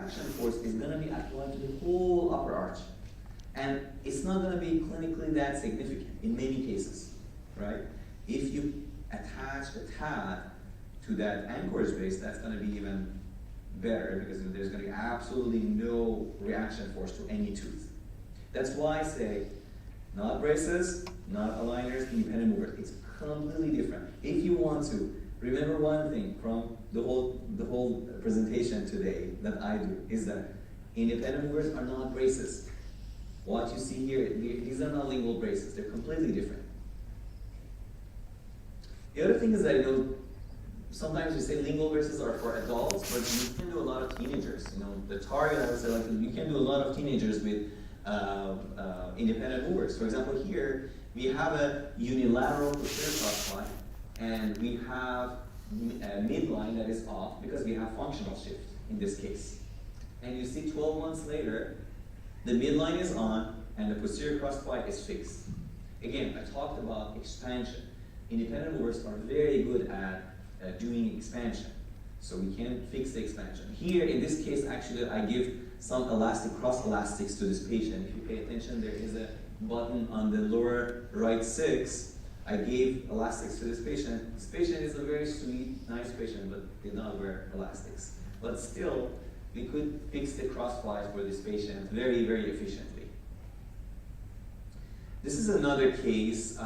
reaction force is going to be applied to the whole upper arch. And it's not going to be clinically that significant in many cases, right? If you attach a tab to that anchorage base, that's going to be even better because there's going to be absolutely no reaction force to any tooth. That's why I say not braces, not aligners, independent movers. It's completely different. If you want to, remember one thing from the whole presentation today that I do is that independent movers are not braces. What you see here, these are not lingual braces. They're completely different. The other thing is that, sometimes we say lingual braces are for adults, but you can do a lot of teenagers. The target, I would say, you can do a lot of teenagers with independent movers. For example, here we have a unilateral posterior crossbite, and we have a midline that is off because we have functional shift in this case. And you see 12 months later, the midline is on and the posterior crossbite is fixed. Again, I talked about expansion. Independent movers are very good at doing expansion. So we can fix the expansion. Here, in this case, actually, I give some cross elastics to this patient. If you pay attention, there is a button on the lower right 6. I gave elastics to this patient. This patient is a very sweet, nice patient, but did not wear elastics. But still, we could fix the crossbite for this patient very, very efficiently. This is another case.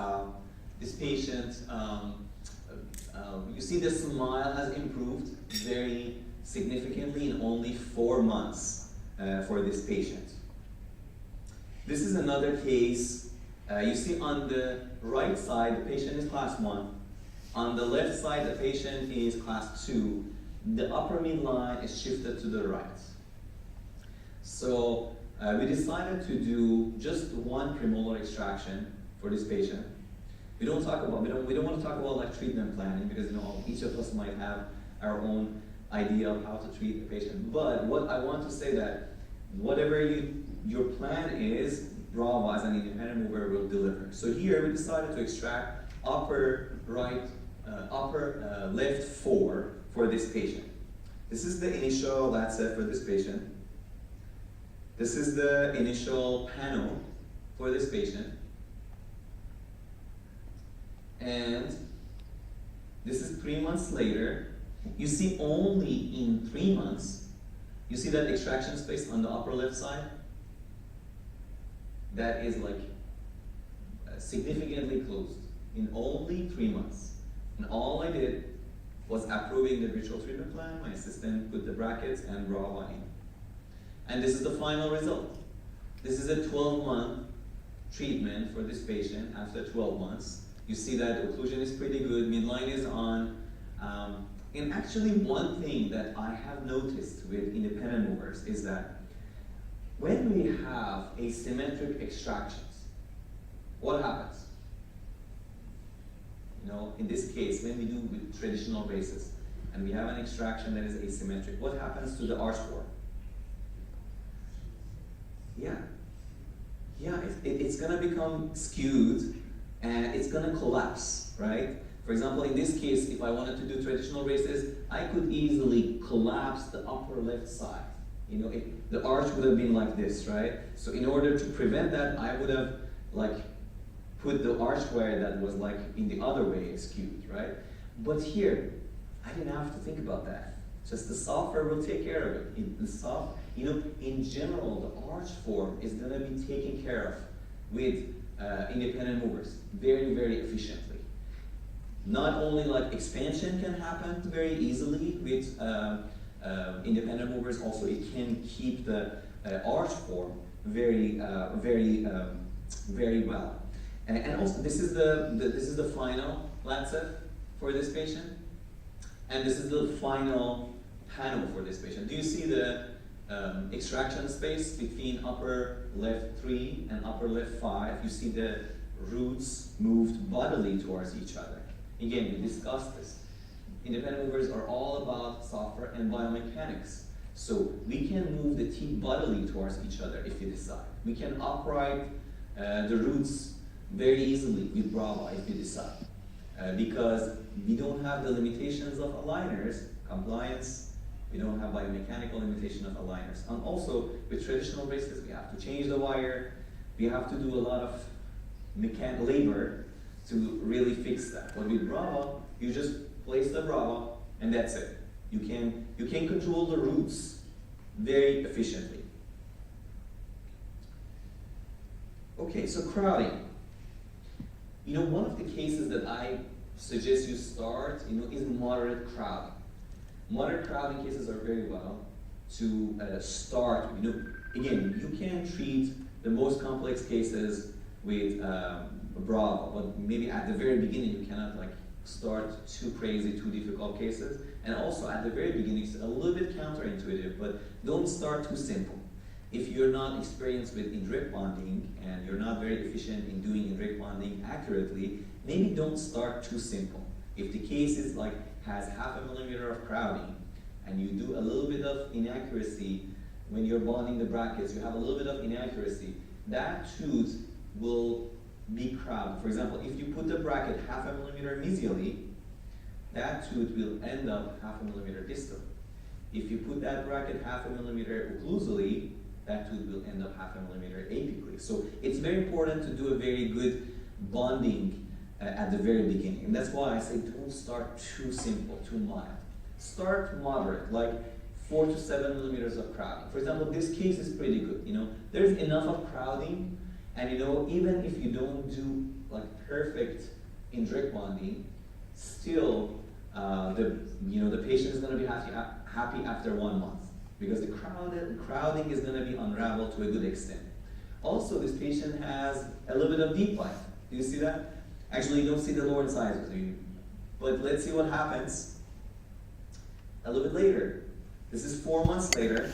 This patient, you see the smile has improved very significantly in only 4 months for this patient. This is another case. You see on the right side, the patient is class 1. On the left side, the patient is class 2. The upper midline is shifted to the right. So we decided to do just one premolar extraction for this patient. We don't want to talk about like treatment planning because each of us might have our own idea of how to treat the patient. But what I want to say that whatever your plan is, Brava as an independent mover will deliver. So here we decided to extract upper left 4 for this patient. This is the initial LATSA for this patient. This is the initial panel for this patient. And this is 3 months later. You see only in 3 months, you see that extraction space on the upper left side? That is like significantly closed in only 3 months. And all I did was approving the virtual treatment plan. My assistant put the brackets and Brava in. And this is the final result. This is a 12-month treatment for this patient after 12 months. You see that the occlusion is pretty good, midline is on. And actually one thing that I have noticed with independent movers is that when we have asymmetric extractions, what happens? In this case, when we do with traditional braces, and we have an extraction that is asymmetric, what happens to the arch form? It's gonna become skewed, and it's gonna collapse, right? For example, in this case, if I wanted to do traditional braces, I could easily collapse the upper left side. The arch would have been like this, right? So in order to prevent that, I would have put the arch wire that was in the other way skewed, right? But here, I didn't have to think about that. Just the software will take care of it. In general, the arch form is gonna be taken care of with independent movers very, very efficiently. Not only expansion can happen very easily with independent movers, also it can keep the arch form very, very well. And also this is the final LATSF for this patient, and this is the final panel for this patient. Do you see the extraction space between upper left 3 and upper left 5? You see the roots moved bodily towards each other. Again, we discussed this. Independent movers are all about software and biomechanics. So we can move the teeth bodily towards each other if we decide. We can upright the roots very easily with Brava if we decide. Because we don't have the limitations of aligners, compliance, We don't have biomechanical limitation of aligners. And also, with traditional braces, we have to change the wire. We have to do a lot of labor to really fix that. But with Brava, you just place the Brava, and that's it. You can control the roots very efficiently. Okay, so crowding. One of the cases that I suggest you start, is moderate crowding. Moderate crowding cases are very well to start. Again, you can treat the most complex cases with Brava, but maybe at the very beginning you cannot start too crazy, too difficult cases. And also at the very beginning, it's a little bit counterintuitive, but don't start too simple. If you're not experienced with indirect bonding and you're not very efficient in doing indirect bonding accurately, maybe don't start too simple. If the case is has 0.5 millimeter of crowding and you do a little bit of inaccuracy when you're bonding the brackets, you have a little bit of inaccuracy, that tooth will be crowded. For example, if you put the bracket 0.5 millimeter mesially, that tooth will end up 0.5 millimeter distal. If you put that bracket 0.5 millimeter occlusally, that tooth will end up 0.5 millimeter apically. So it's very important to do a very good bonding at the very beginning. And that's why I say don't start too simple, too mild. Start moderate, like 4 to 7 millimeters of crowding. For example, this case is pretty good. There's enough of crowding, and even if you don't do perfect indirect bonding, still the patient is going to be happy after 1 month, because the crowding is going to be unraveled to a good extent. Also, this patient has a little bit of deep life. Do you see that? Actually, you don't see the lower incisors, but let's see what happens a little bit later. This is 4 months later.